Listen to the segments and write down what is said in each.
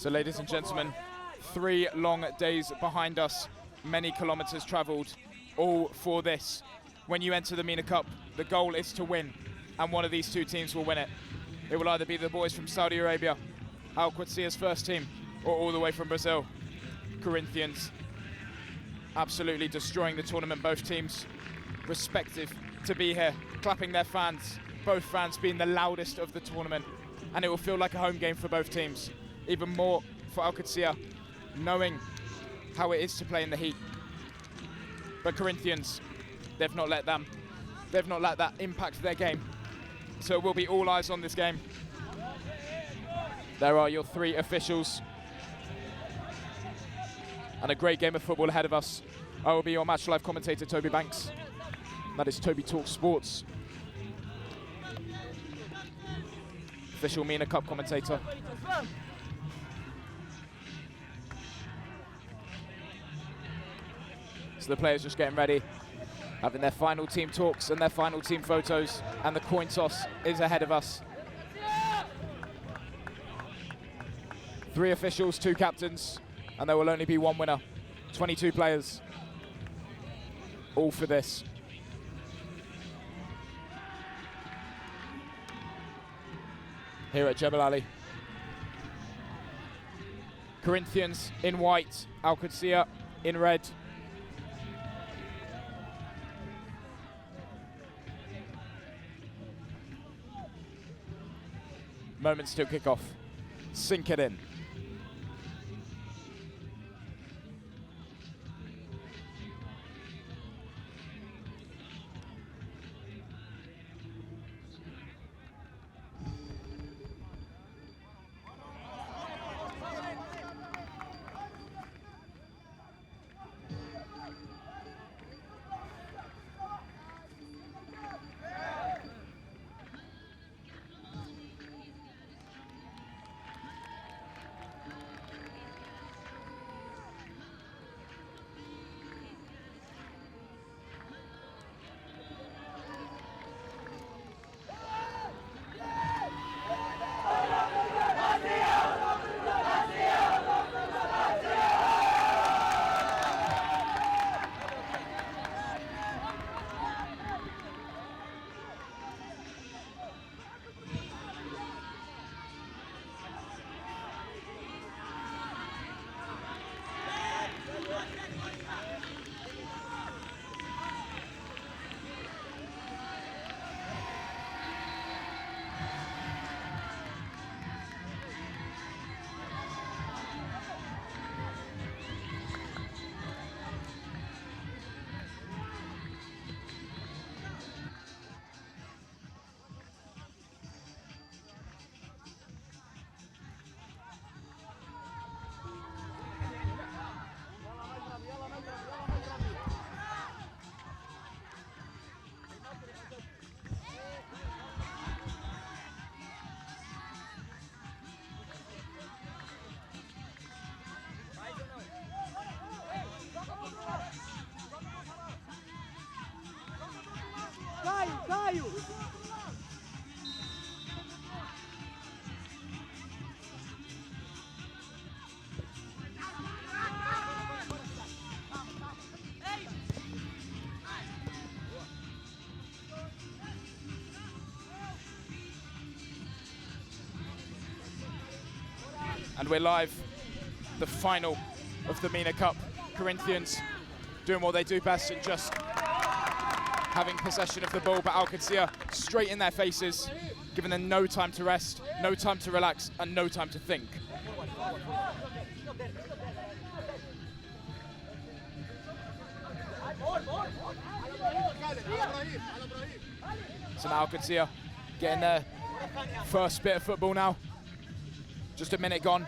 So ladies and gentlemen, 3 long days behind us, many kilometers traveled, all for this. When you enter the Mina Cup, the goal is to win, and one of these 2 teams will win it. It will either be the boys from Saudi Arabia, Al Qadsiah's first team, or all the way from Brazil, Corinthians. Absolutely destroying the tournament, both teams respective to be here, clapping their fans, both fans being the loudest of the tournament, and it will feel like a home game for both teams. Even more for Al Qadsiah, knowing how it is to play in the heat. But Corinthians, they've not let that impact their game. So it will be all eyes on this game. There are your 3 officials. And a great game of football ahead of us. I will be your match live commentator, Toby Banks. That is Toby Talk Sports. Official Mina Cup commentator. So the players just getting ready, having their final team talks and their final team photos, and the coin toss is ahead of us. 3 officials, 2 captains, and there will only be 1 winner. 22 players, all for this. Here at Jebel Ali. Corinthians in white, Al Qadsiah in red. Moments till kickoff. Sink it in. And we're live, the final of the Mina Cup. Corinthians doing what they do best and just having possession of the ball, but Al Qadsiah straight in their faces, giving them no time to rest, no time to relax, and no time to think. So now Al Qadsiah getting their first bit of football now. Just a minute gone.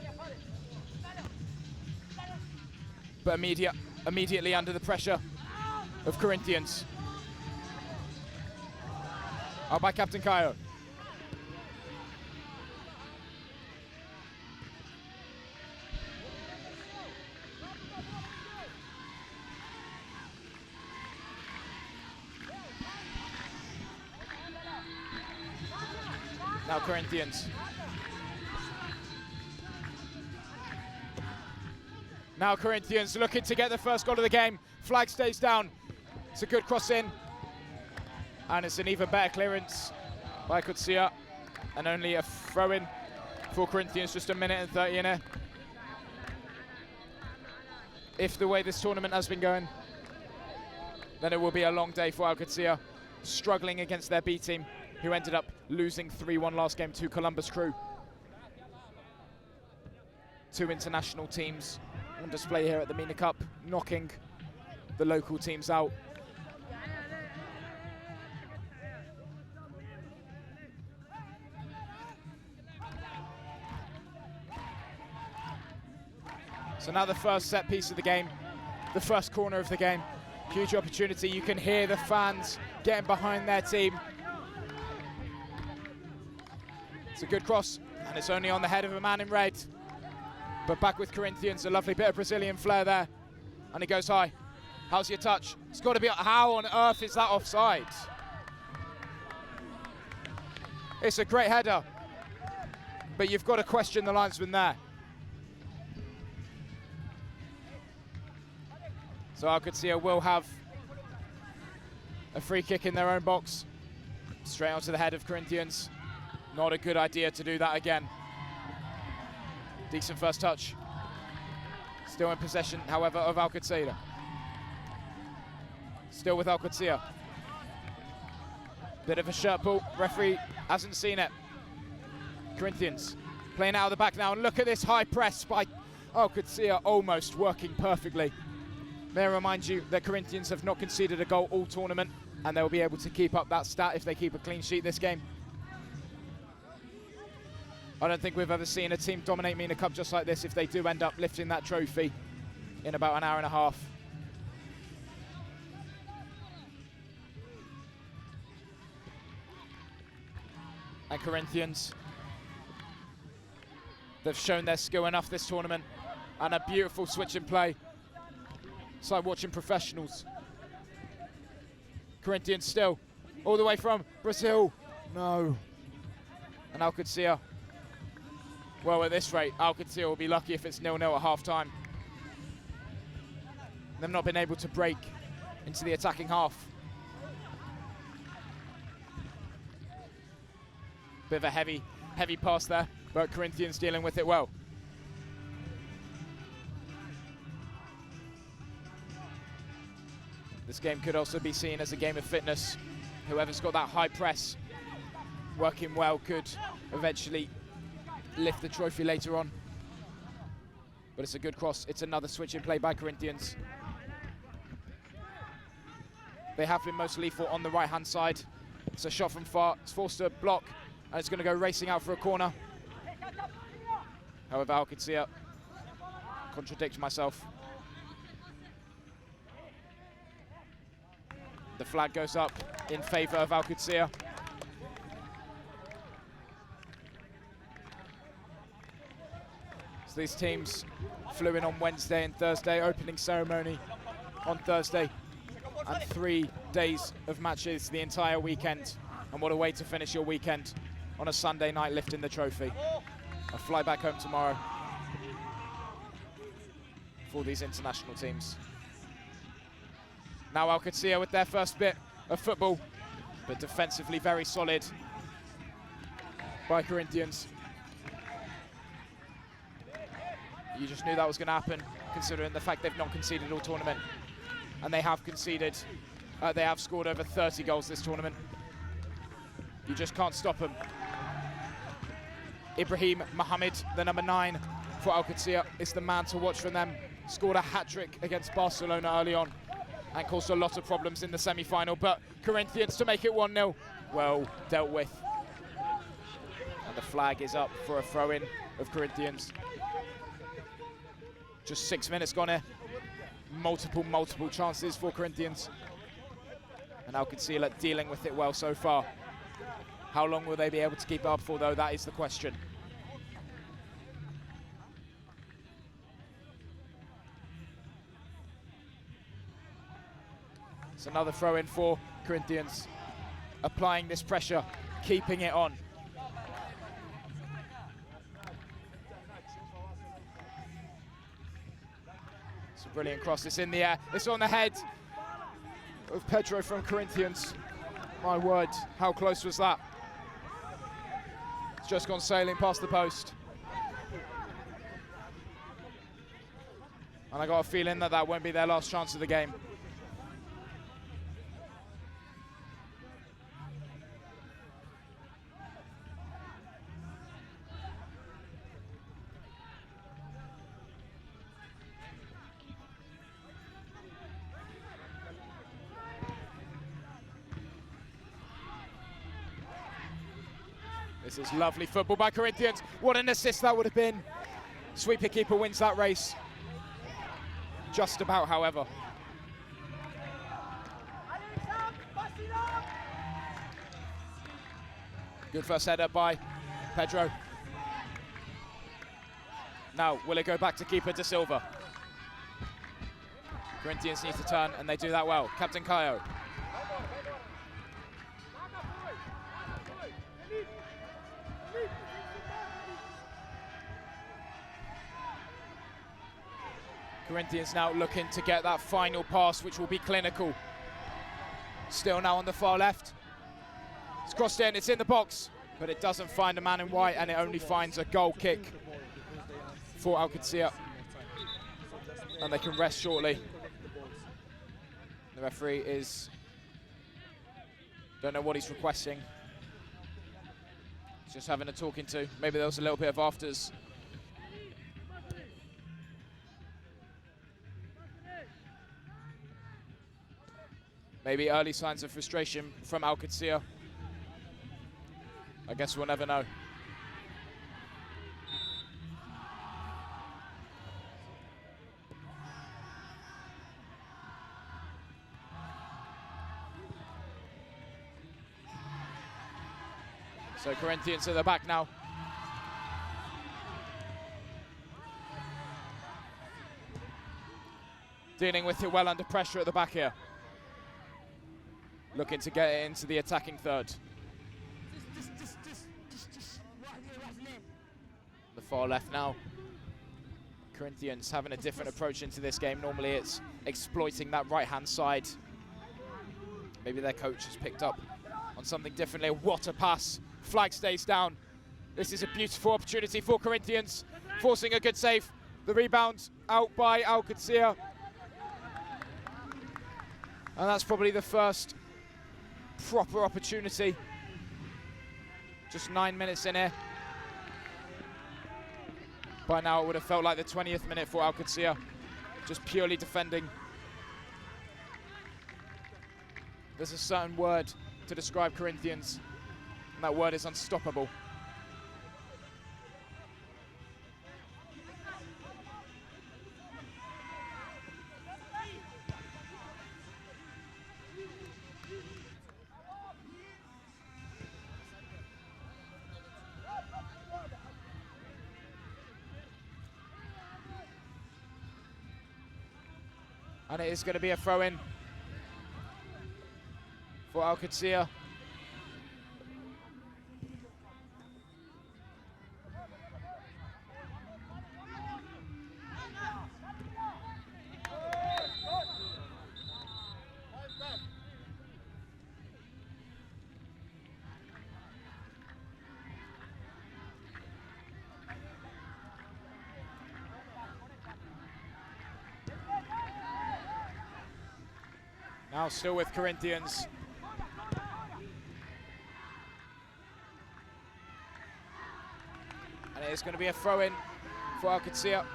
But immediately under the pressure of Corinthians. Out by Captain Kayo. Now Corinthians. Now Corinthians looking to get the first goal of the game. Flag stays down. It's a good cross in. And it's an even better clearance by Qadsiah. And only a throw-in for Corinthians, just a minute and 30 in it. If the way this tournament has been going, then it will be a long day for Al Qadsiah, struggling against their B team, who ended up losing 3-1 last game to Columbus Crew. Two international teams on display here at the Mina Cup, knocking the local teams out. So now the first set piece of the game, the first corner of the game. Huge opportunity. You can hear the fans getting behind their team. It's a good cross, and it's only on the head of a man in red. But back with Corinthians, a lovely bit of Brazilian flair there. And it goes high. How's your touch? It's got to be, how on earth is that offside? It's a great header, but you've got to question the linesman there. So Al Qadsiah will have a free kick in their own box. Straight onto the head of Corinthians. Not a good idea to do that again. Decent first touch. Still in possession, however, of Al Qadsiah. Still with Al Qadsiah. Bit of a shirt pull. Referee hasn't seen it. Corinthians playing out of the back now. And look at this high press by Al Qadsiah, almost working perfectly. May I remind you that Corinthians have not conceded a goal all tournament, and they'll be able to keep up that stat if they keep a clean sheet this game. I don't think we've ever seen a team dominate Mina Cup just like this if they do end up lifting that trophy in about an hour and a half. And Corinthians, they've shown their skill enough this tournament, and a beautiful switch in play. It's like watching professionals. Corinthians still, all the way from Brazil. No. And Al Qadsiah, well, at this rate, Al Qadsiah will be lucky if it's 0-0 at half-time. They've not been able to break into the attacking half. Bit of a heavy pass there, but Corinthians dealing with it well. This game could also be seen as a game of fitness. Whoever's got that high press working well could eventually lift the trophy later on. But it's a good cross. It's another switch in play by Corinthians. They have been most lethal on the right-hand side. It's a shot from far. It's forced to block, and it's going to go racing out for a corner. However, Al Qadsiah, contradict myself. The flag goes up in favour of Al Qadsiah. So these teams flew in on Wednesday and Thursday, opening ceremony on Thursday, and 3 days of matches the entire weekend. And what a way to finish your weekend on a Sunday night lifting the trophy. A fly back home tomorrow for these international teams. Now Al Qadsiah with their first bit of football, but defensively very solid by Corinthians. You just knew that was going to happen, considering the fact they've not conceded all tournament. And they have conceded, they have scored over 30 goals this tournament. You just can't stop them. Ibrahim Mohamed, the number 9 for Al Qadsiah, is the man to watch from them. Scored a hat-trick against Barcelona early on and caused a lot of problems in the semi-final, but Corinthians to make it 1-0, well dealt with. And the flag is up for a throw-in of Corinthians. Just 6 minutes gone here. Multiple chances for Corinthians. And Al Qadsiah dealing with it well so far. How long will they be able to keep it up for, though? That is the question. It's another throw-in for Corinthians. Applying this pressure, keeping it on. Brilliant cross, it's in the air, it's on the head of Pedro from Corinthians. My word, how close was that? It's just gone sailing past the post. And I got a feeling that that won't be their last chance of the game. This is lovely football by Corinthians. What an assist that would have been. Sweeper keeper wins that race. Just about, however. Good first header by Pedro. Now, will it go back to keeper De Silva? Corinthians need to turn, and they do that well. Captain Caio. Corinthians now looking to get that final pass, which will be clinical. Still now on the far left. It's crossed in, it's in the box, but it doesn't find a man in white, and it only finds a goal kick for Al Qadsiah. And they can rest shortly. The referee is, don't know what he's requesting. He's just having a talking to. Maybe there was a little bit of afters. Maybe early signs of frustration from Al Qadsiah. I guess we'll never know. So Corinthians at the back now. Dealing with it well under pressure at the back here. Looking to get it into the attacking third. The far left now. Corinthians having a different approach into this game. Normally it's exploiting that right-hand side. Maybe their coach has picked up on something differently. What a pass. Flag stays down. This is a beautiful opportunity for Corinthians. Forcing a good save. The rebound out by Al Qadsiah. And that's probably the first proper opportunity. Just 9 minutes in here. By now it would have felt like the 20th minute for Al Qadsiah. Just purely defending. There's a certain word to describe Corinthians, and that word is unstoppable. And it is going to be a throw-in for Al Qadsiah. Now still with Corinthians. And it is going to be a throw-in for Al Qadsiah.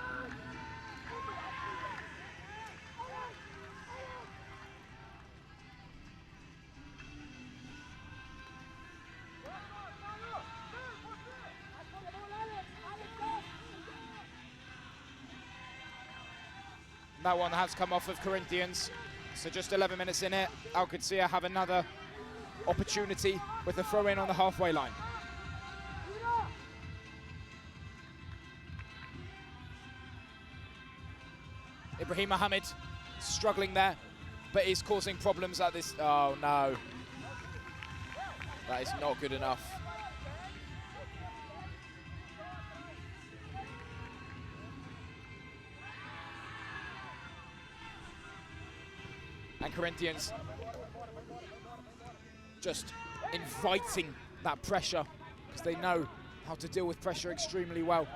That one has come off of Corinthians. So just 11 minutes in it, Al Qadsiah have another opportunity with a throw-in on the halfway line. Ibrahim Mohammed struggling there, but is causing problems at this. Oh no, that is not good enough. And Corinthians just inviting that pressure because they know how to deal with pressure extremely well.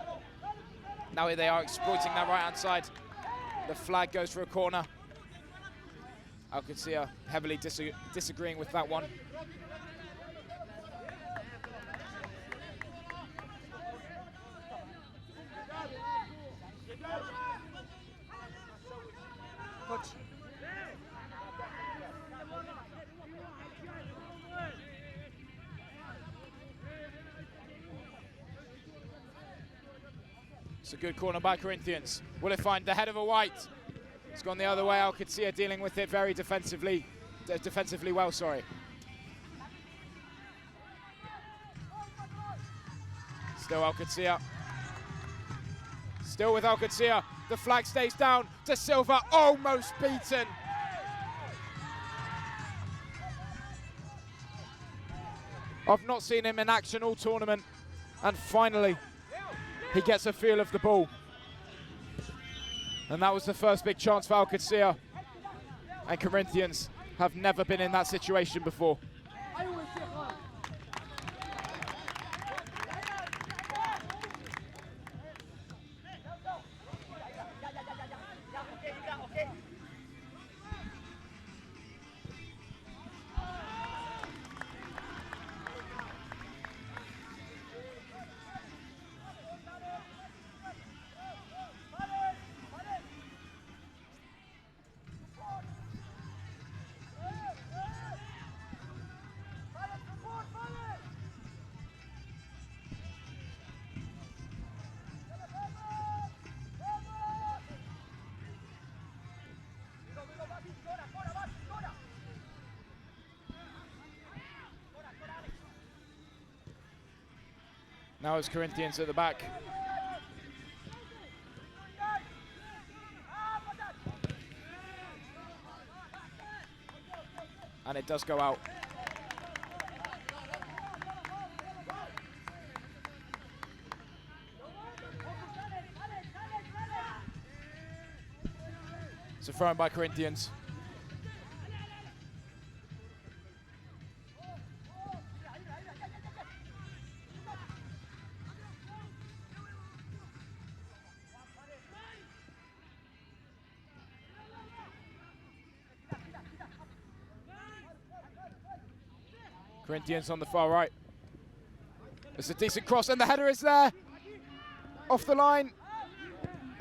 Now here they are exploiting that right-hand side. The flag goes for a corner. Al Qadsiah heavily disagreeing with that one. It's a good corner by Corinthians. Will it find the head of a white? It's gone the other way. Al Qadsiah dealing with it very defensively well, sorry. Still Al Qadsiah. Still with Al Qadsiah. The flag stays down to Silva, almost beaten. I've not seen him in action all tournament, and finally he gets a feel of the ball. And that was the first big chance for Al Qadsiah. And Corinthians have never been in that situation before. Now it's Corinthians at the back. And it does go out. It's a throw in by Corinthians. Corinthians on the far right. It's a decent cross and the header is there. Off the line.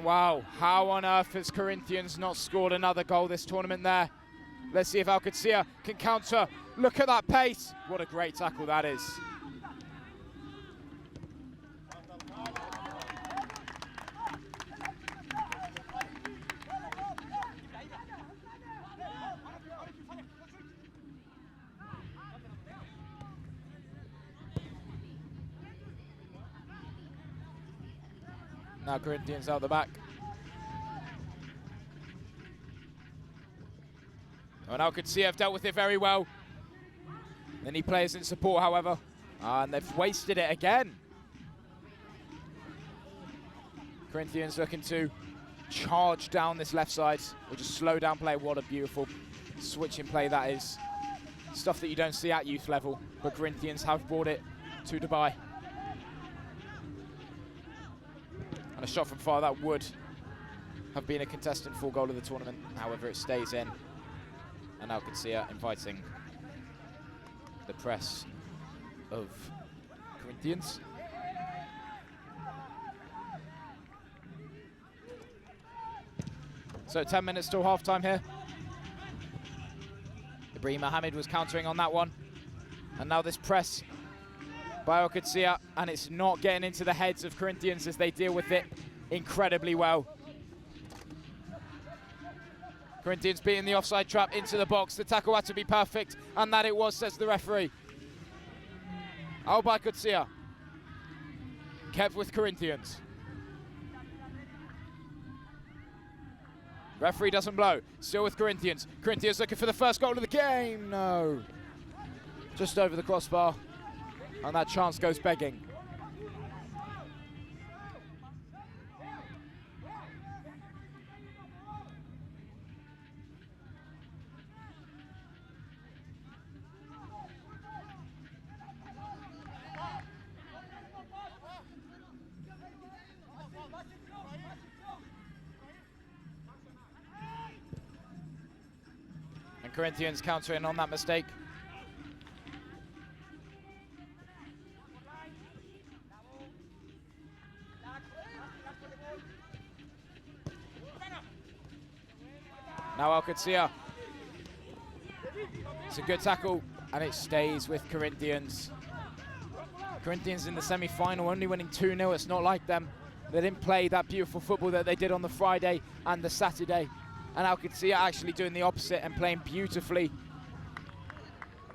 Wow, how on earth has Corinthians not scored another goal this tournament there? Let's see if Al Qadsiah can counter. Look at that pace. What a great tackle that is. Now Corinthians out the back. And Al Qadsiah have dealt with it very well. Any players in support, however. And they've wasted it again. Corinthians looking to charge down this left side, or just slow down play. What a beautiful switching play that is. Stuff that you don't see at youth level, but Corinthians have brought it to Dubai. And a shot from far that would have been a contestant full goal of the tournament. However, it stays in. And Al Qadsiah inviting the press of Corinthians. So 10 minutes till half-time here. Ibrahim Mohammed was countering on that one. And now this press by Al Qadsiah, and it's not getting into the heads of Corinthians as they deal with it incredibly well. Corinthians beating the offside trap into the box. The tackle had to be perfect, and that it was, says the referee. Al Qadsiah kept with Corinthians. Referee doesn't blow, still with Corinthians. Corinthians looking for the first goal of the game, no. Just over the crossbar. And that chance goes begging. Corinthians countering on that mistake. Now Al Qadsiah. It's a good tackle, and it stays with Corinthians. Corinthians in the semi-final, only winning 2-0. It's not like them. They didn't play that beautiful football that they did on the Friday and the Saturday. And Al Qadsiah actually doing the opposite and playing beautifully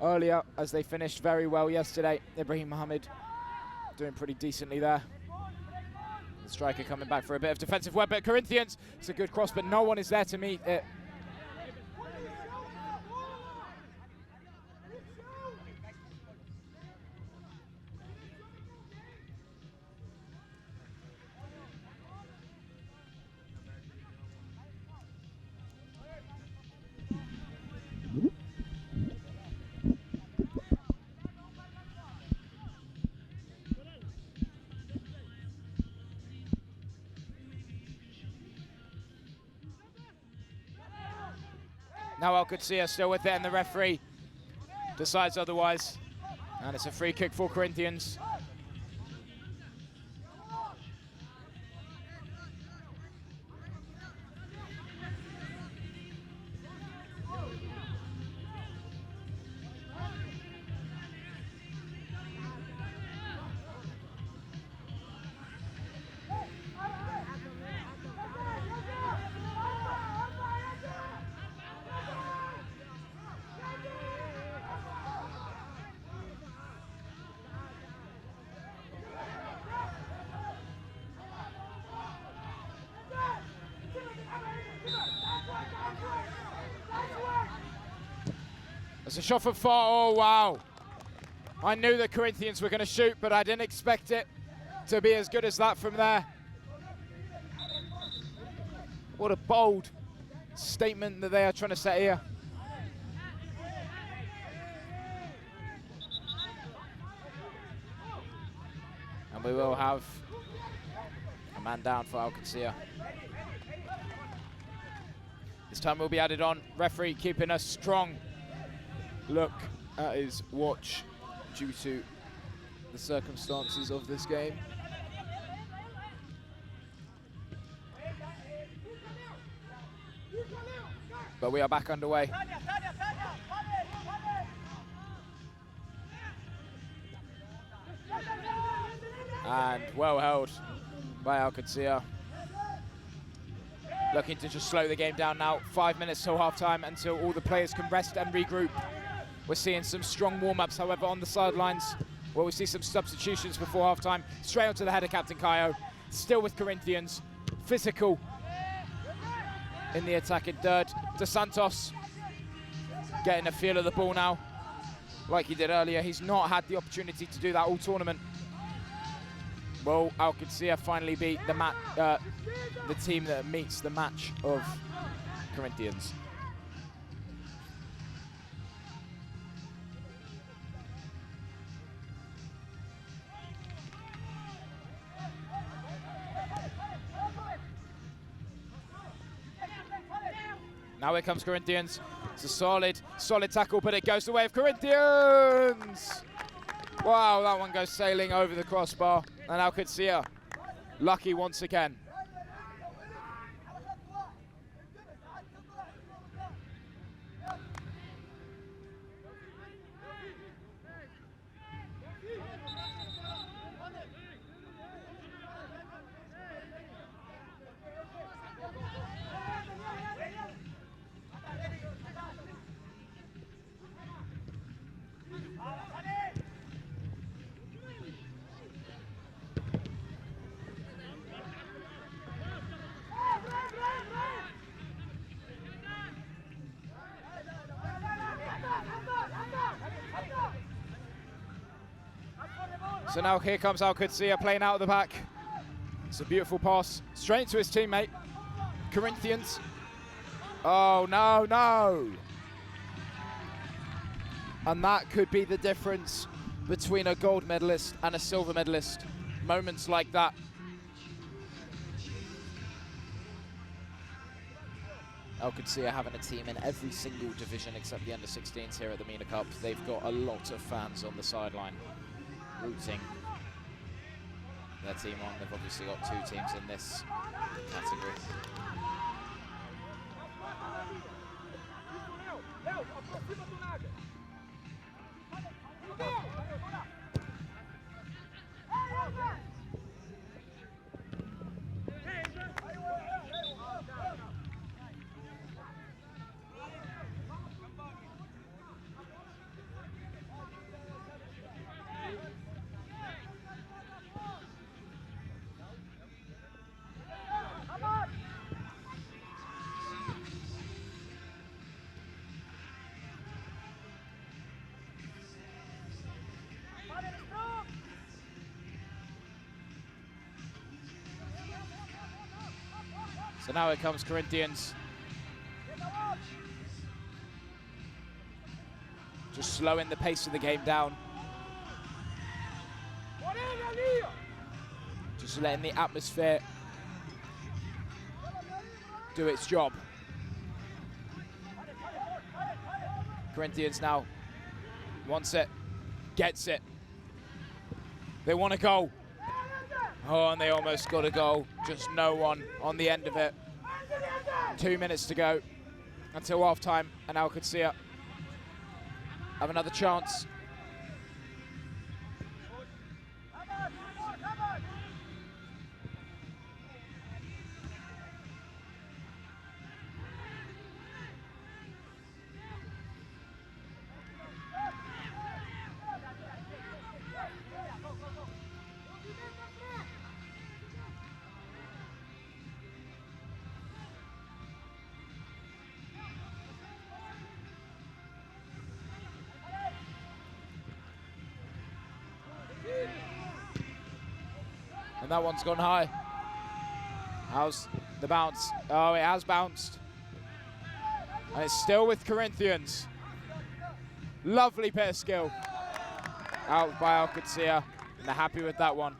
earlier, as they finished very well yesterday. Ibrahim Mohammed doing pretty decently there. The striker coming back for a bit of defensive work, but Corinthians, it's a good cross, but no one is there to meet it. Now Al Qadsiah still with it, and the referee decides otherwise. And it's a free kick for Corinthians. It's a shot from far. Oh, wow. I knew the Corinthians were going to shoot, but I didn't expect it to be as good as that from there. What a bold statement that they are trying to set here. And we will have a man down for Al Qadsiah. This time will be added on. Referee keeping a strong look at his watch due to the circumstances of this game. But we are back underway. And well held by Al Qadsiah. Looking to just slow the game down now. 5 minutes till half-time until all the players can rest and regroup. We're seeing some strong warm-ups, however, on the sidelines, where we see some substitutions before half-time. Straight onto the header, Captain Kayo. Still with Corinthians. Physical in the attacking third. De Santos getting a feel of the ball now, like he did earlier. He's not had the opportunity to do that all tournament. Will Al Qadsiah finally beat the team that meets the match of Corinthians? Now here comes Corinthians. It's a solid tackle, but it goes the way of Corinthians. Wow, that one goes sailing over the crossbar. And Al Qadsiah, lucky once again. So now here comes Al Qadsiah playing out of the back. It's a beautiful pass straight to his teammate. Corinthians. Oh, no, no. And that could be the difference between a gold medalist and a silver medalist. Moments like that. Al Qadsiah having a team in every single division except the under-16s here at the Mina Cup. They've got a lot of fans on the sideline rooting their team on. They've obviously got 2 teams in this category. So now it comes Corinthians. Just slowing the pace of the game down. Just letting the atmosphere do its job. Corinthians now wants it, gets it. They want a goal. Oh, and they almost got a goal. Just no one on the end of it. 2 minutes to go until half time, and Al Qadsiah have another chance. And that one's gone high. How's the bounce? Oh, it has bounced. And it's still with Corinthians. Lovely bit of skill out by Al Qadsiah, and they're happy with that one.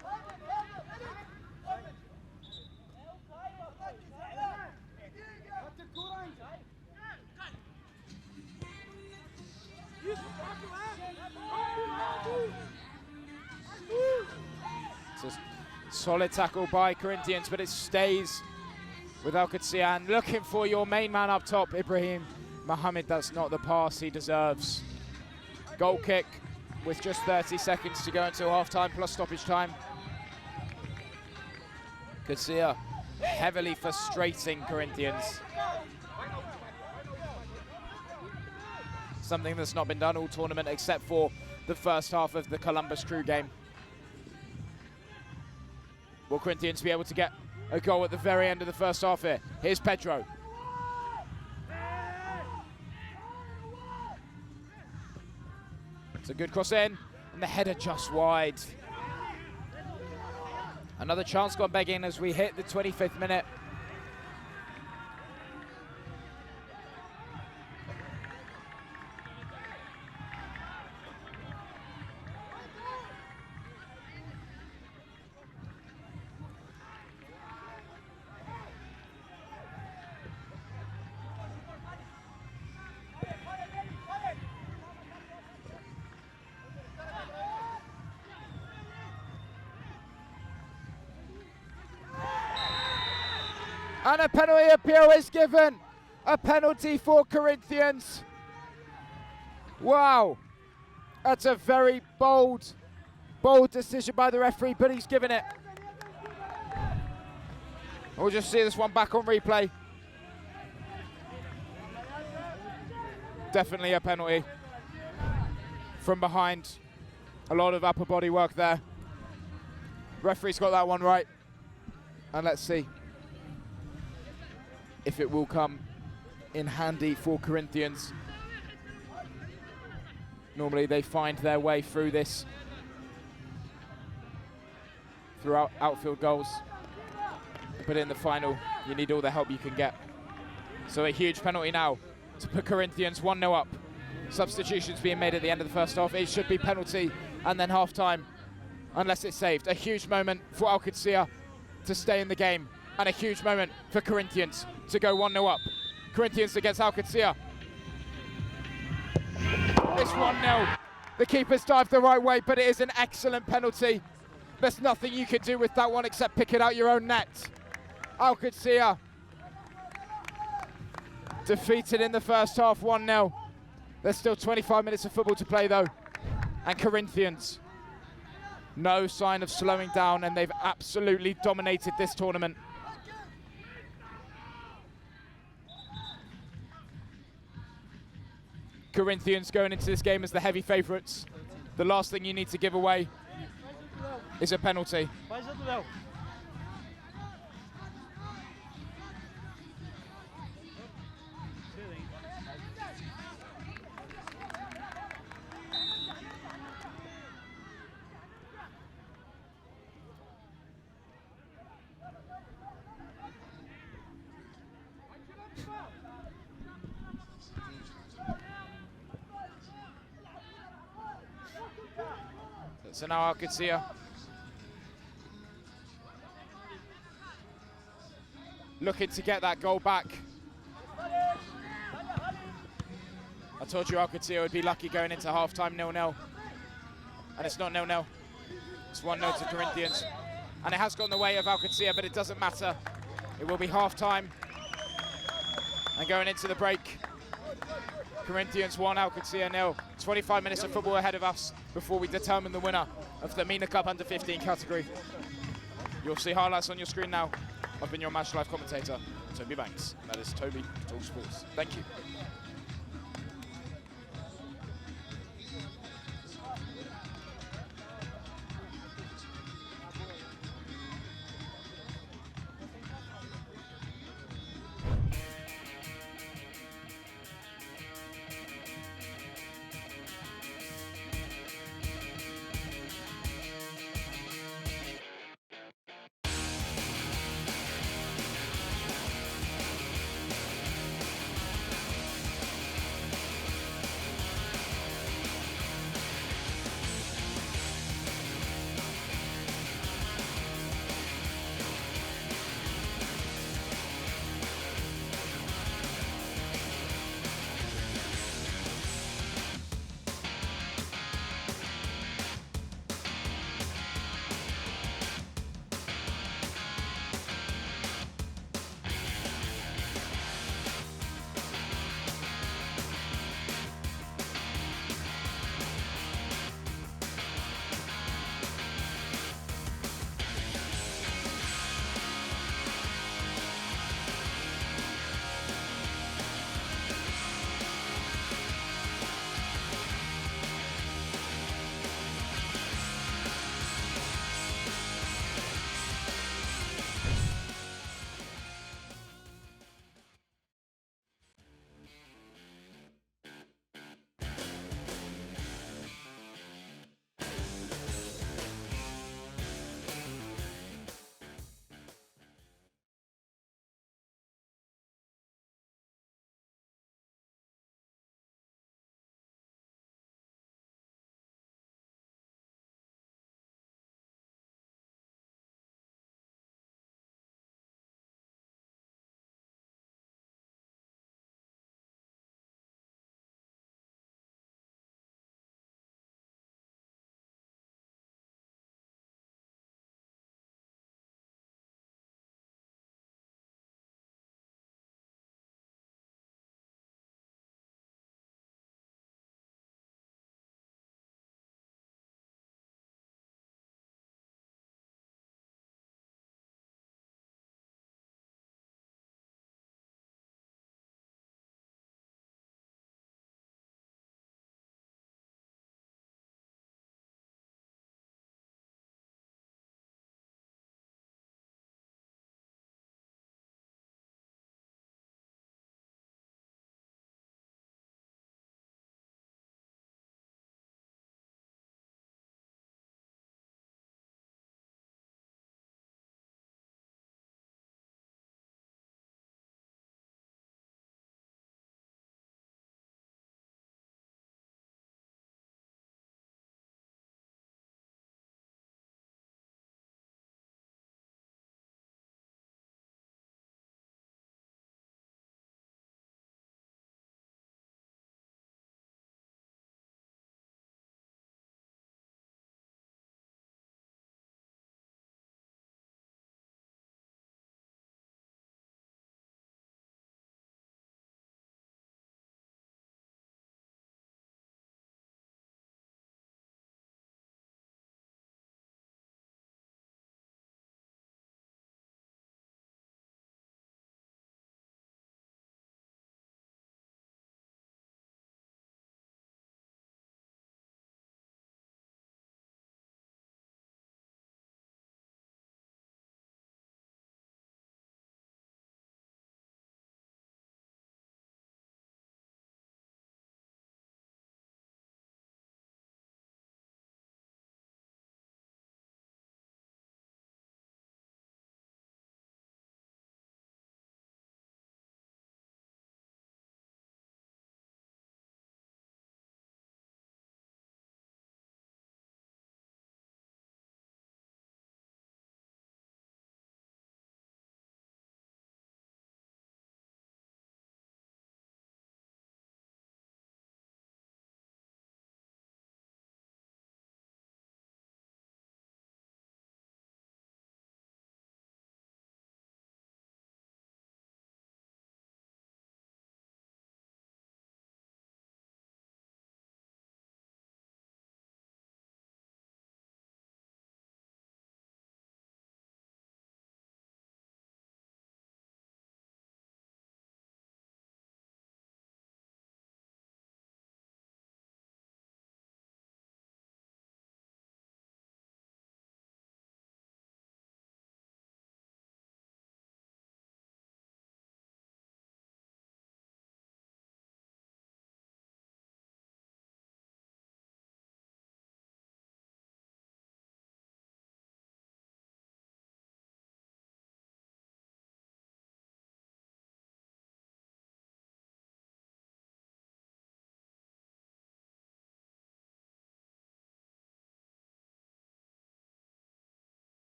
It's a solid tackle by Corinthians, but it stays with Al Qadsiah. And looking for your main man up top, Ibrahim Mohammed. That's not the pass he deserves. Goal kick with just 30 seconds to go until half-time plus stoppage time. Qadsiah heavily frustrating Corinthians. Something that's not been done all tournament except for the first half of the Columbus Crew game. Will Corinthians be able to get a goal at the very end of the first half here? Here's Pedro. It's a good cross in, and the header just wide. Another chance gone begging as we hit the 25th minute. And a penalty appeal is given. A penalty for Corinthians. Wow. That's a very bold decision by the referee, but he's given it. We'll just see this one back on replay. Definitely a penalty. From behind. A lot of upper body work there. Referee's got that one right. And let's see if it will come in handy for Corinthians. Normally they find their way through this, throughout outfield goals. But in the final, you need all the help you can get. So a huge penalty now to put Corinthians 1-0 up. Substitutions being made at the end of the first half. It should be penalty and then half-time, unless it's saved. A huge moment for Al Qadsiah to stay in the game, and a huge moment for Corinthians to go 1-0 up. Corinthians against Al Qadsiah. It's 1-0. The keeper's dived the right way, but it is an excellent penalty. There's nothing you can do with that one except pick it out your own net. Al Qadsiah defeated in the first half, 1-0. There's still 25 minutes of football to play though. And Corinthians, no sign of slowing down, and they've absolutely dominated this tournament. Corinthians going into this game as the heavy favourites. The last thing you need to give away is a penalty. So now Al Qadsiah looking to get that goal back. I told you Al Qadsiah would be lucky going into half-time 0-0. And it's not 0-0. It's 1-0 to Corinthians. And it has gone the way of Al Qadsiah, but it doesn't matter. It will be half-time. And going into the break, Corinthians 1, Al Qadsiah 0. 25 minutes of football ahead of us before we determine the winner of the Mina Cup Under-15 category. You'll see highlights on your screen now. I've been your match live commentator, Toby Banks, and that is Toby Talk Sports. Thank you.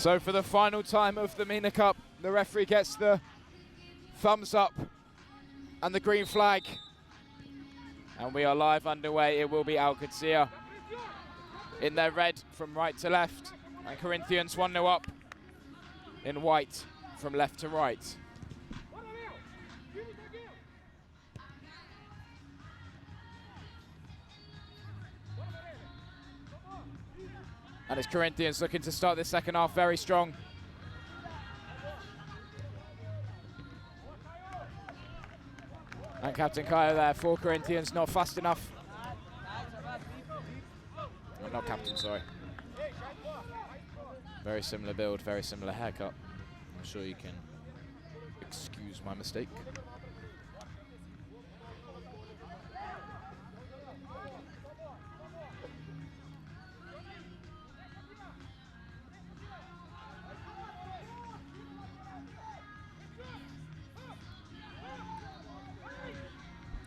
So for the final time of the Mina Cup, the referee gets the thumbs up and the green flag. And we are live underway. It will be Al Qadsiah in their red from right to left. And Corinthians 1-0 up in white from left to right. And it's Corinthians looking to start this second half very strong. And Captain Kaya there for Corinthians, not fast enough. Oh, not captain, sorry. Very similar build, very similar haircut. I'm sure you can excuse my mistake.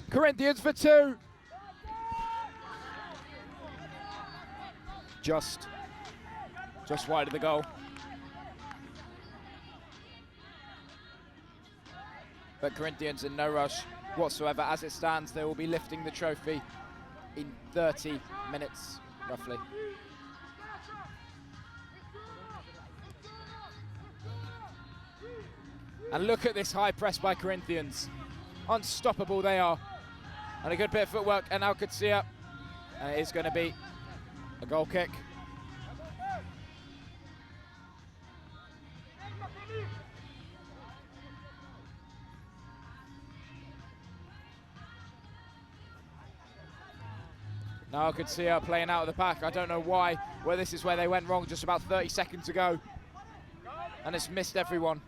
Corinthians for two. Just wide of the goal. But Corinthians in no rush whatsoever. As it stands, they will be lifting the trophy in 30 minutes, roughly. And look at this high press by Corinthians. Unstoppable they are. And a good bit of footwork, and Al Qadsiah. And it is going to be a goal kick. Now Al Qadsiah playing out of the back. I don't know why, where this is where they went wrong just about 30 seconds ago. And it's missed everyone.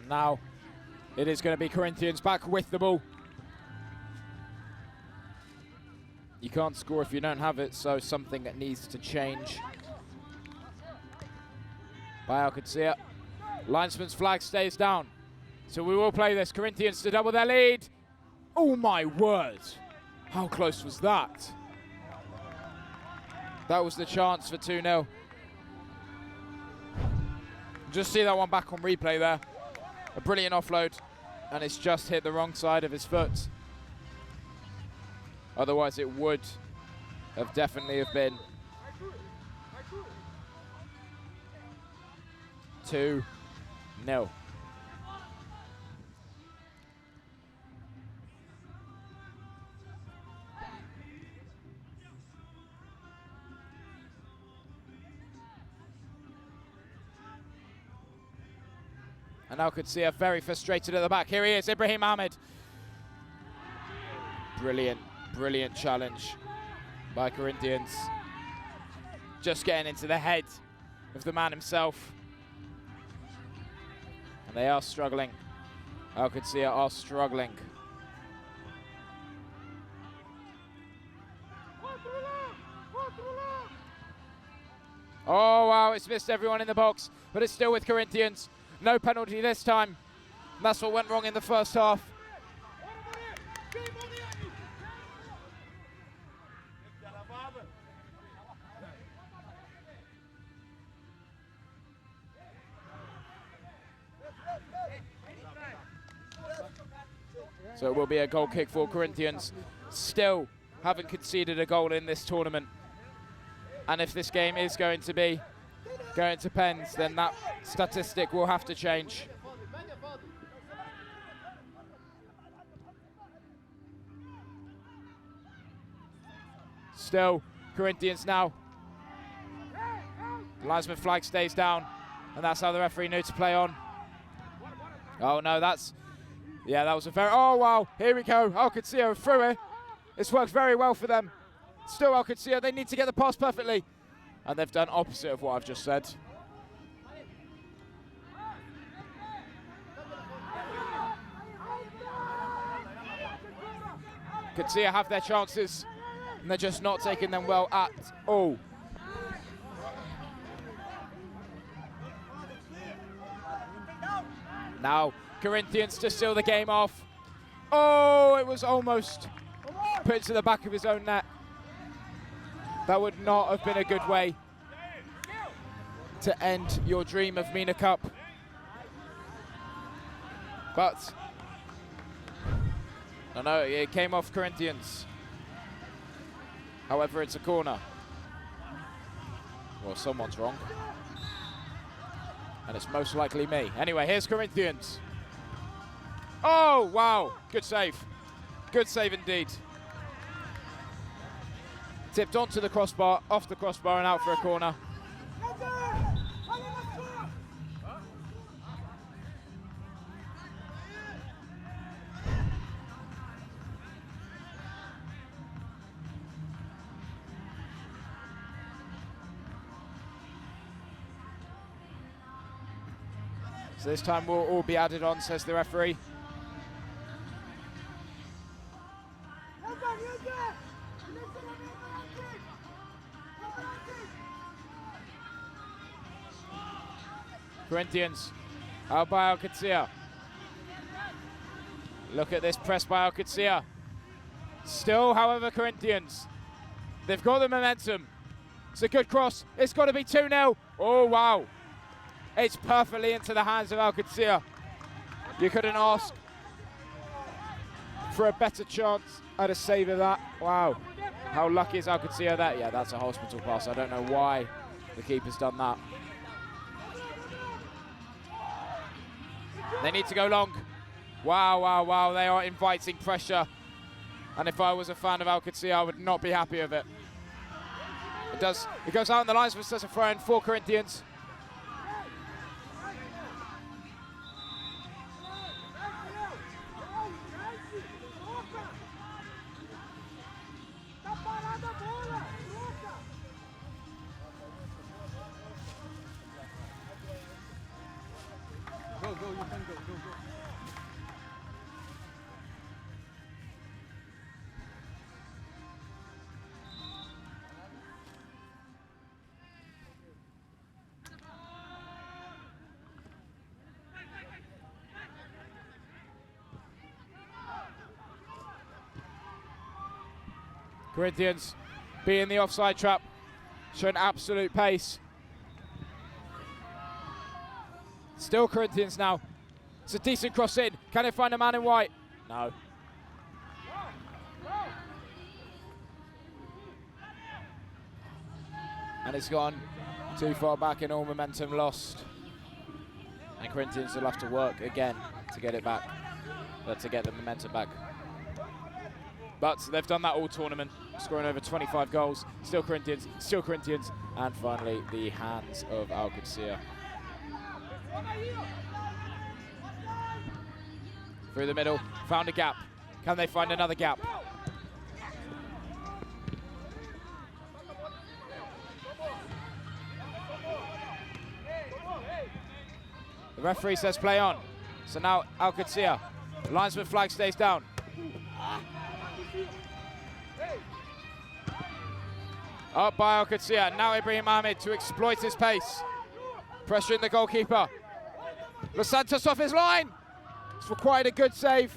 Now it is going to be Corinthians back with the ball. You can't score if you don't have it, so something that needs to change. By Al Qadsiah. Linesman's flag stays down. So we will play this. Corinthians to double their lead. Oh my word. How close was that? That was the chance for 2-0. Just see that one back on replay there. A brilliant offload, and it's just hit the wrong side of his foot. Otherwise it would have definitely have been 2-0. And Al Qadsiah very frustrated at the back. Here he is, Ibrahim Ahmed. Brilliant, brilliant challenge by Corinthians. Just getting into the head of the man himself. And they are struggling. Al Qadsiah are struggling. Oh wow, it's missed everyone in the box, but it's still with Corinthians. No penalty this time. That's what went wrong in the first half. So it will be a goal kick for Corinthians. Still haven't conceded a goal in this tournament. And if this game is going to pens, then that statistic will have to change. Still, Corinthians now. The linesman flag stays down, and that's how the referee knew to play on. Oh no, that was a very, oh wow, here we go. Al Qadsiah through it. It's worked very well for them. Still Al Qadsiah, they need to get the pass perfectly. And they've done opposite of what I've just said. Qadsiah have their chances, and they're just not taking them well at all. Now, Corinthians to seal the game off. Oh, it was almost put into the back of his own net. That would not have been a good way to end your dream of Mina Cup. But, no, it came off Corinthians. However, it's a corner. Well, someone's wrong. And it's most likely me. Anyway, here's Corinthians. Oh, wow, good save. Good save indeed. Tipped onto the crossbar, off the crossbar and out for a corner. So this time will all be added on, says the referee. Corinthians, out by Al Qadsiah. Look at this press by Al Qadsiah. Still, however, Corinthians, they've got the momentum. It's a good cross. It's got to be 2-0. Oh, wow. It's perfectly into the hands of Al Qadsiah. You couldn't ask for a better chance at a save of that. Wow. How lucky is Al Qadsiah that? Yeah, that's a hospital pass. I don't know why the keeper's done that. They need to go long. Wow, wow, wow. They are inviting pressure. And if I was a fan of Al Qadsiah, I would not be happy with it. It does. It goes out on the lines for a throw in for Corinthians. Corinthians being the offside trap, showing absolute pace. Still Corinthians now. It's a decent cross in. Can they find a man in white? No. And it's gone too far back and all momentum lost. And Corinthians will have to work again to get it back, to get the momentum back. But they've done that all tournament, scoring over 25 goals. Still Corinthians, and finally the hands of Al Qadsiah. Through the middle, found a gap. Can they find another gap? The referee says play on. So now Al Qadsiah, linesman flag stays down. Up by Al Qadsiah, now Ibrahim Ahmed to exploit his pace. Pressuring the goalkeeper. Los Santos off his line. It's required a good save.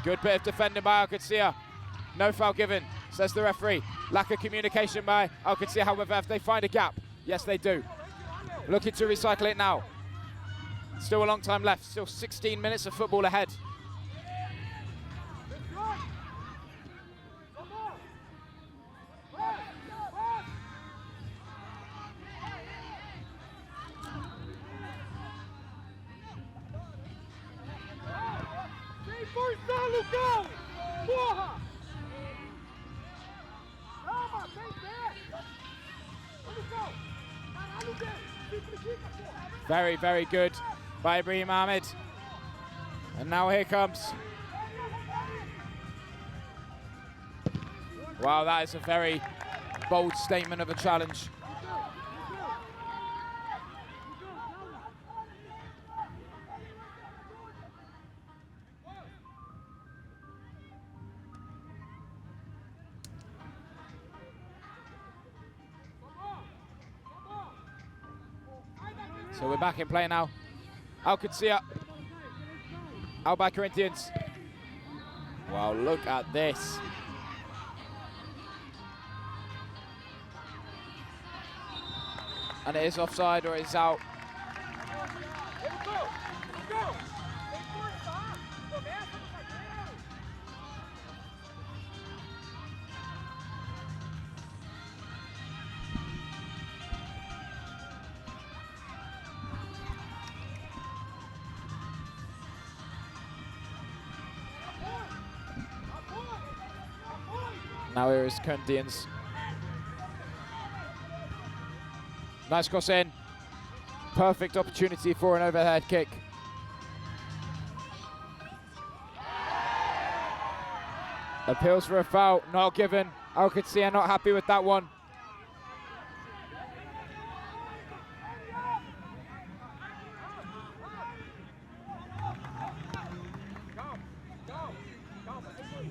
Good bit of defending by Al Qadsiah. No foul given, says the referee. Lack of communication by Al Qadsiah, however, if they find a gap. Yes, they do. Looking to recycle it now. Still a long time left, still 16 minutes of football ahead. Very, very good by Ibrahim Ahmed. And now here comes. Wow, that is a very bold statement of a challenge. So we're back in play now. Al Qadsiah. Out by Corinthians. Wow, look at this. And it is offside, or it's out. Now here is Corinthians. Nice cross in. Perfect opportunity for an overhead kick. Appeals for a foul, not given. Al Qadsiah not happy with that one.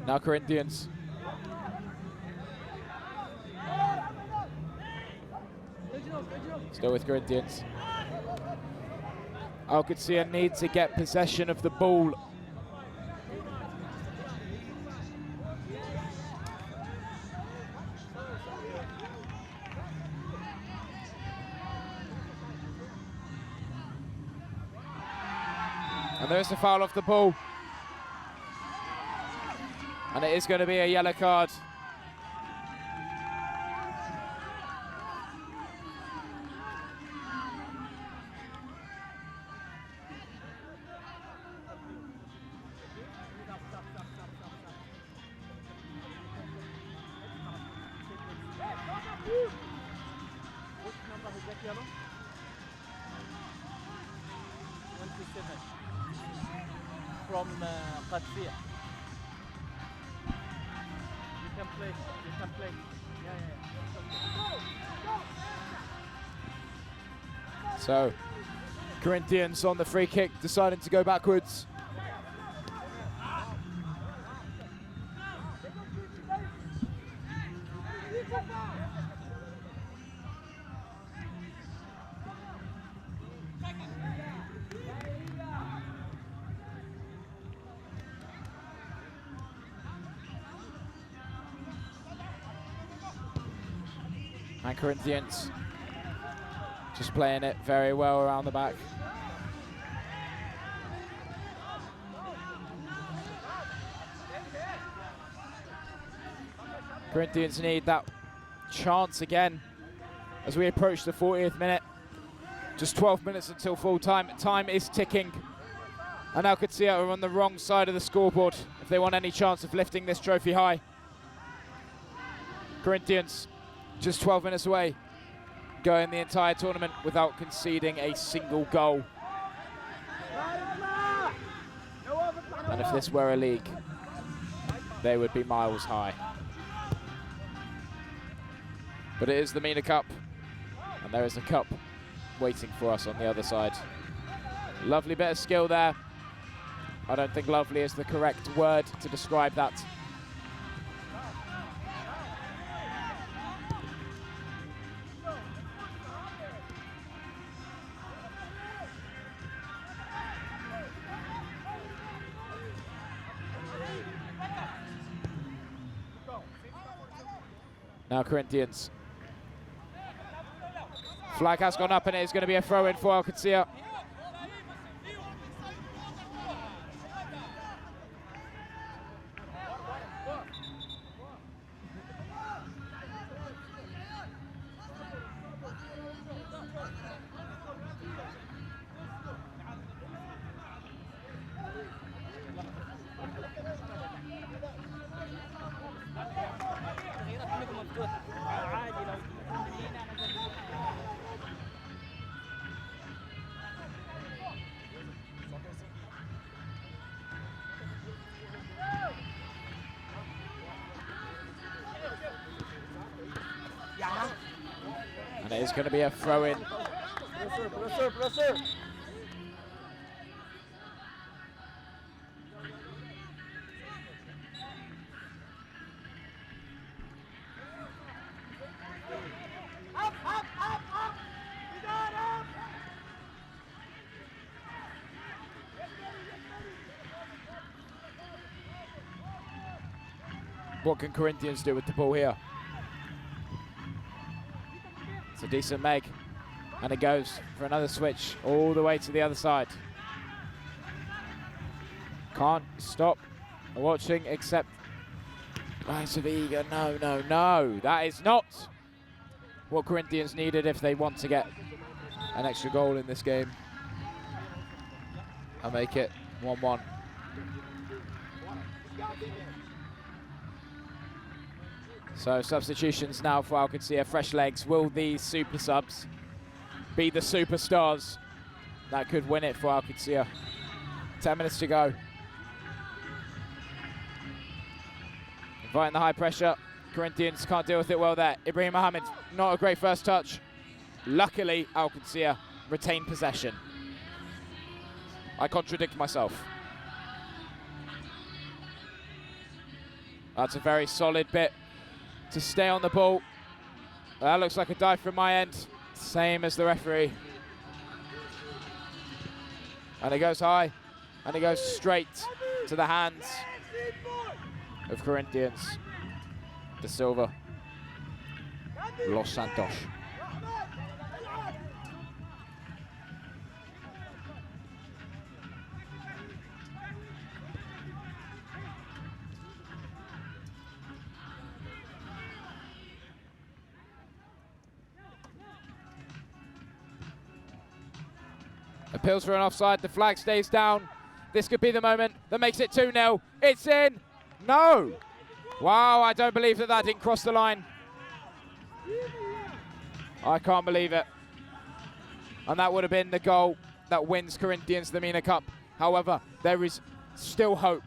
Now Corinthians. Still with Corinthians. Al Qadsiah needs to get possession of the ball. And there is a foul off the ball. And it is going to be a yellow card. From Qadsiah. You can play. You can play. Yeah. So, Corinthians on the free kick, deciding to go backwards. And Corinthians just playing it very well around the back. Corinthians need that chance again as we approach the 40th minute. Just 12 minutes until full time. Time is ticking. And Al Qadsiah are on the wrong side of the scoreboard if they want any chance of lifting this trophy high. Corinthians just 12 minutes away, going the entire tournament without conceding a single goal. And if this were a league, they would be miles high. But it is the Mina Cup, and there is a cup waiting for us on the other side. Lovely bit of skill there. I don't think lovely is the correct word to describe that. Now Corinthians. Flag has gone up and it is going to be a throw-in for Al Qadsiah. And it is going to be a throw-in. Pressure. What can Corinthians do with the ball here? It's a decent make. And it goes for another switch all the way to the other side. Can't stop watching except Rise of Eager. No, no, no. That is not what Corinthians needed if they want to get an extra goal in this game and make it 1-1. So substitutions now for Al Qadsiah, fresh legs. Will these super subs be the superstars that could win it for Al Qadsiah? 10 minutes to go. Inviting the high pressure. Corinthians can't deal with it well there. Ibrahim Mohammed, not a great first touch. Luckily, Al Qadsiah retained possession. I contradict myself. That's a very solid bit to stay on the ball. That looks like a dive from my end. Same as the referee. And it goes high. And it goes straight to the hands of Corinthians. De Silva. Los Santos. Appeals for an offside, the flag stays down. This could be the moment that makes it 2-0. It's in. No. Wow, I don't believe that that didn't cross the line. I can't believe it. And that would have been the goal that wins Corinthians the Mina Cup. However, there is still hope.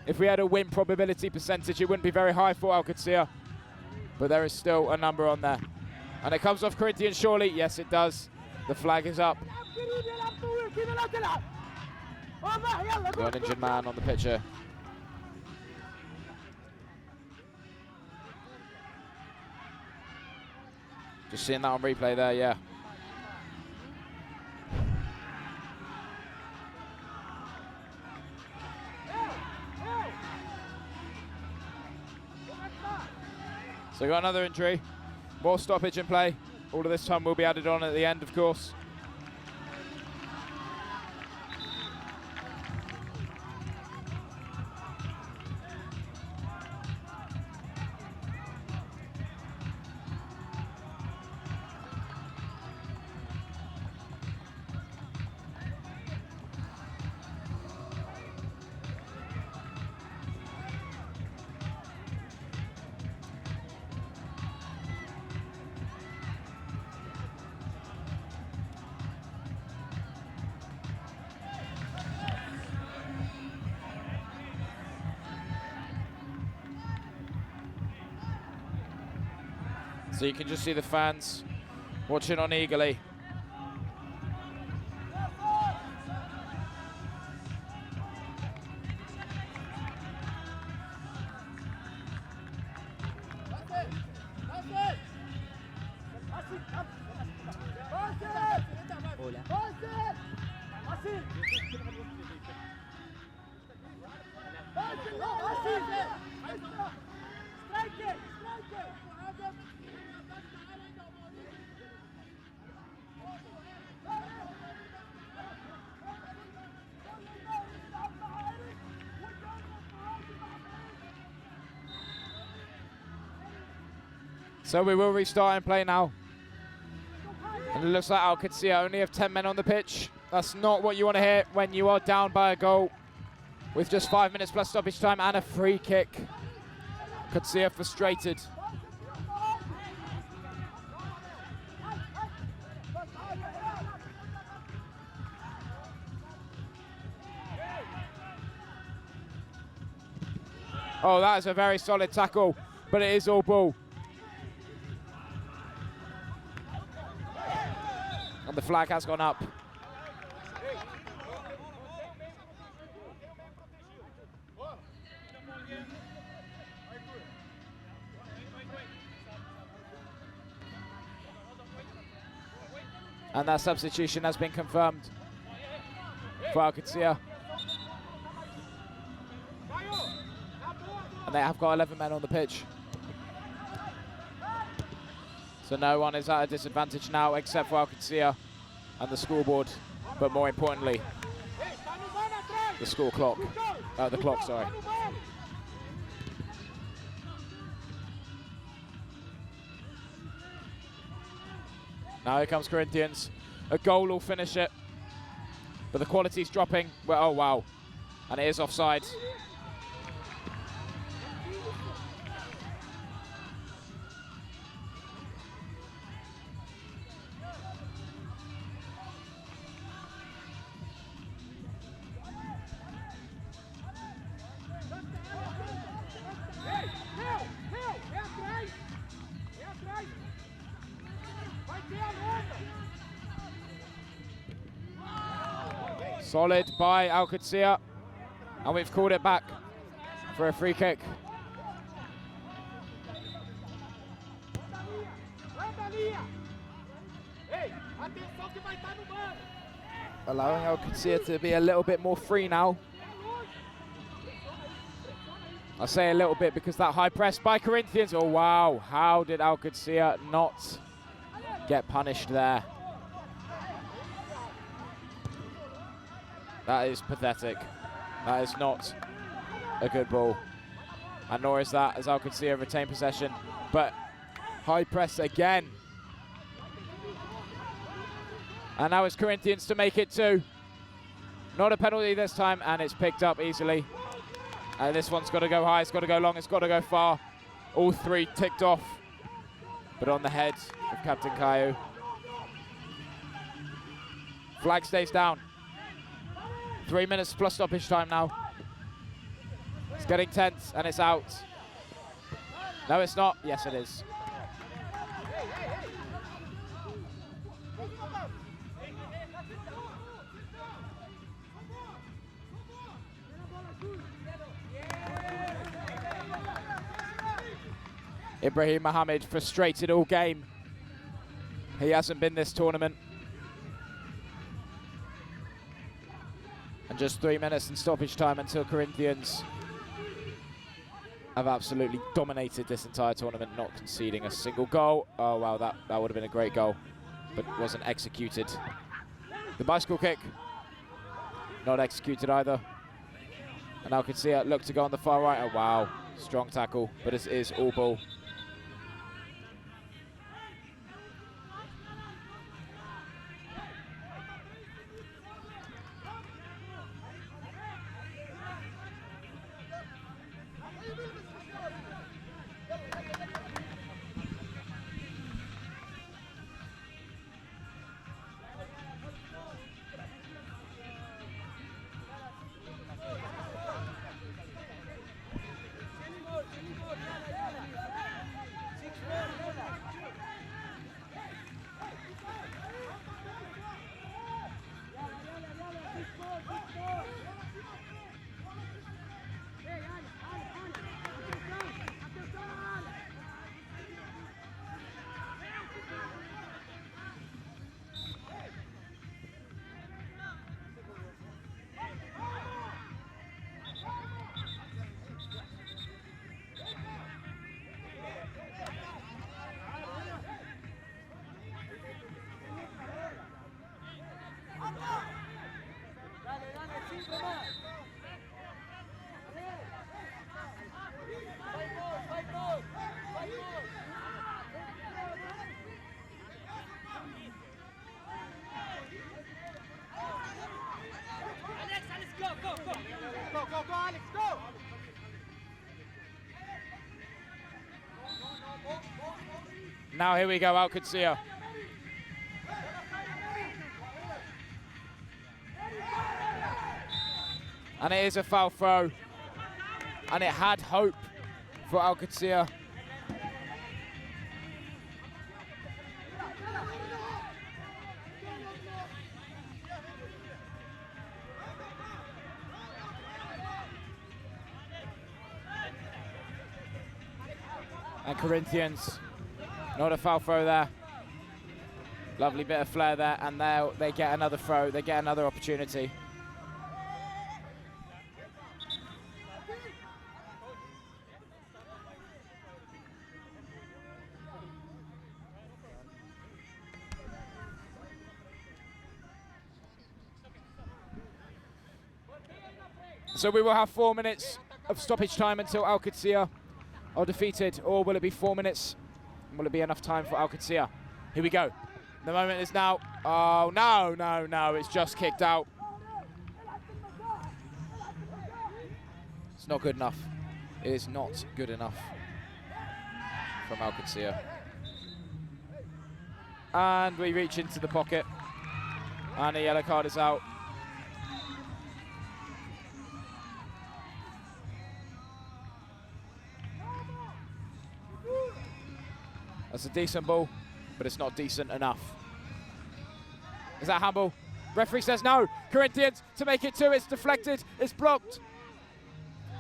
If we had a win probability percentage, it wouldn't be very high for Al Qadsiah. But there is still a number on there. And it comes off Corinthians surely. Yes, it does. The flag is up. Got an injured man on the pitch here. Just seeing that on replay there, yeah. So we got another injury. More stoppage in play. All of this time will be added on at the end, of course. So you can just see the fans watching on eagerly. So we will restart and play now. And it looks like Al Qadsiah only have 10 men on the pitch. That's not what you want to hear when you are down by a goal with just 5 minutes plus stoppage time and a free kick. Qadsiah frustrated. Oh, that is a very solid tackle, but it is all ball. And the flag has gone up. And that substitution has been confirmed for Al Qadsiah. And they have got 11 men on the pitch. So no one is at a disadvantage now except for Al Qadsiah and the scoreboard, but more importantly, the score clock. The clock, sorry. Now here comes Corinthians. A goal will finish it, but the quality's dropping. Well, oh wow, and it is offside. Solid by Al Qadsiah, and we've called it back for a free kick. Allowing Al Qadsiah to be a little bit more free now. I say a little bit because that high press by Corinthians. Oh wow, how did Al Qadsiah not get punished there? That is pathetic. That is not a good ball. And nor is that as Al Qadsiah retain possession. But high press again. And now it's Corinthians to make it 2. Not a penalty this time, and it's picked up easily. And this one's got to go high, it's got to go long, it's got to go far. All 3 ticked off, but on the head of Captain Caillou. Flag stays down. 3 minutes plus stoppage time now. It's getting tense, and it's out. No, it's not. Yes, it is. Ibrahim Mohammed frustrated all game. He hasn't been this tournament. And just 3 minutes in stoppage time until Corinthians have absolutely dominated this entire tournament, not conceding a single goal. Oh wow, that would have been a great goal, but wasn't executed. The bicycle kick, not executed either. And Al Qadsiah look to go on the far right. Oh wow, strong tackle, but it is all ball. Now here we go, Al Qadsiah. And it is a foul throw. And it had hope for Al Qadsiah. And Corinthians, not a foul throw there. Lovely bit of flair there, and now they get another throw, they get another opportunity. So we will have 4 minutes of stoppage time until Al Qadsiah are defeated, or will it be 4 minutes? Will it be enough time for Al Qadsiah? Here we go. The moment is now. Oh, no, no, no, it's just kicked out. It's not good enough. It is not good enough from Al Qadsiah. And we reach into the pocket. And a yellow card is out. That's a decent ball, but it's not decent enough. Is that handball? Referee says no. Corinthians to make it 2. It's deflected. It's blocked.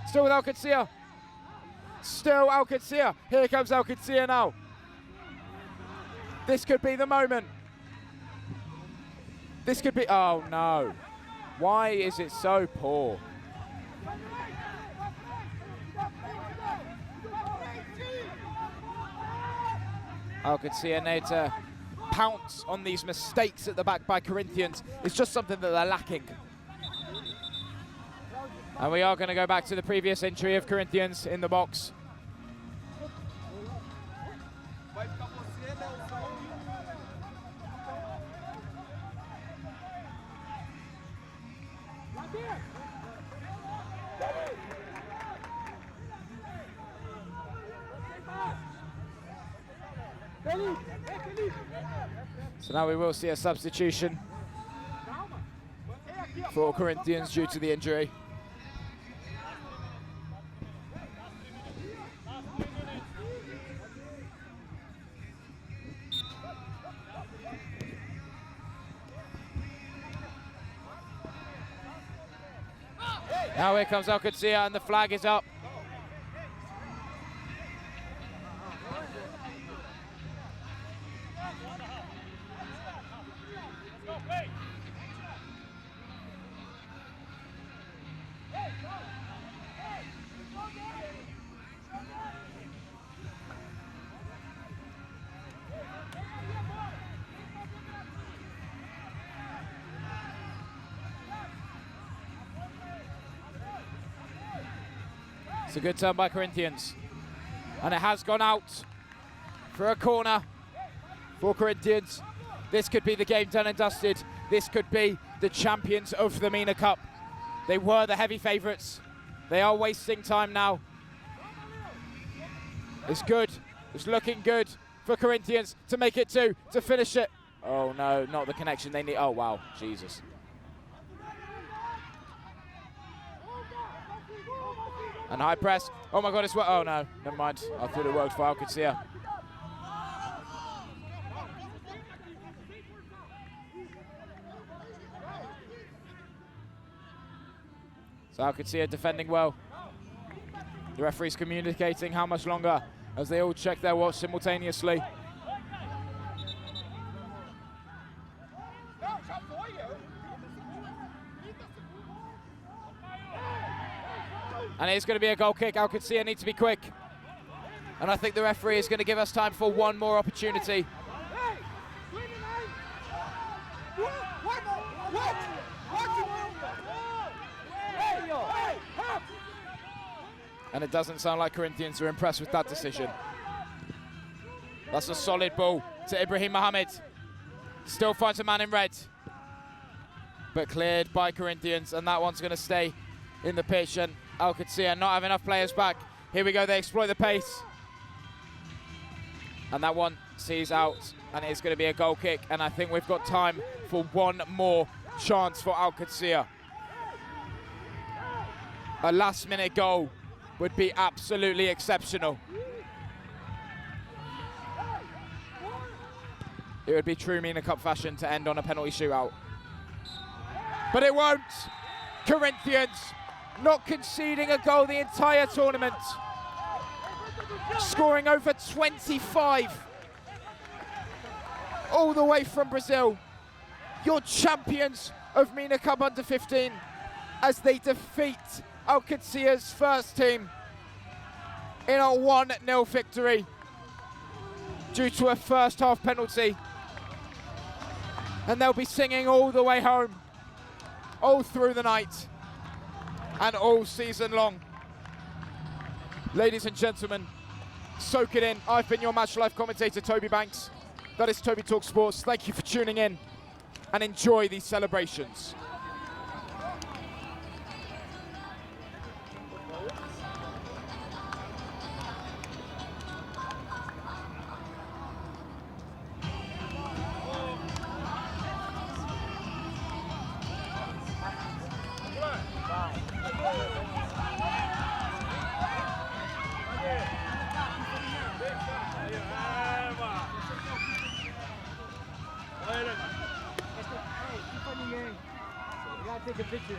Still with Al Qadsiah. Still Al Qadsiah. Here comes Al Qadsiah now. This could be the moment. This could be. Oh no. Why is it so poor? Al Qadsiah need to pounce on these mistakes at the back by Corinthians. It's just something that they're lacking. And we are going to go back to the previous entry of Corinthians in the box. So now we will see a substitution for Corinthians due to the injury. Now here comes Al Qadsiah and the flag is up. It's a good turn by Corinthians. And it has gone out for a corner for Corinthians. This could be the game done and dusted. This could be the champions of the Mina Cup. They were the heavy favourites. They are wasting time now. It's good. It's looking good for Corinthians to make it 2, to finish it. Oh no, not the connection they need. Oh wow, Jesus. And high press. Oh my God, it's what? Oh no, never mind. I thought it worked for Al Qadsiah. So Al Qadsiah defending well. The referee's communicating how much longer as they all check their watch simultaneously. And it's going to be a goal kick. Al Qadsiah need to be quick. And I think the referee is going to give us time for one more opportunity. And it doesn't sound like Corinthians are impressed with that decision. That's a solid ball to Ibrahim Mohammed. Still finds a man in red. But cleared by Corinthians, and that one's going to stay in the pitch. And Al Qadsiah not have enough players back. Here we go, they exploit the pace. And that one sees out, and it's going to be a goal kick. And I think we've got time for one more chance for Al Qadsiah. A last-minute goal would be absolutely exceptional. It would be true Mina Cup fashion to end on a penalty shootout. But it won't. Corinthians not conceding a goal the entire tournament. Scoring over 25. All the way from Brazil. Your champions of Mina Cup Under 15 as they defeat Al Qadsiah's first team in a 1-0 victory due to a first half penalty. And they'll be singing all the way home, all through the night. and all season long. Ladies and gentlemen, soak it in. I've been your Match Life commentator, Toby Banks. That is Toby Talk Sports. Thank you for tuning in and enjoy these celebrations. Take a picture.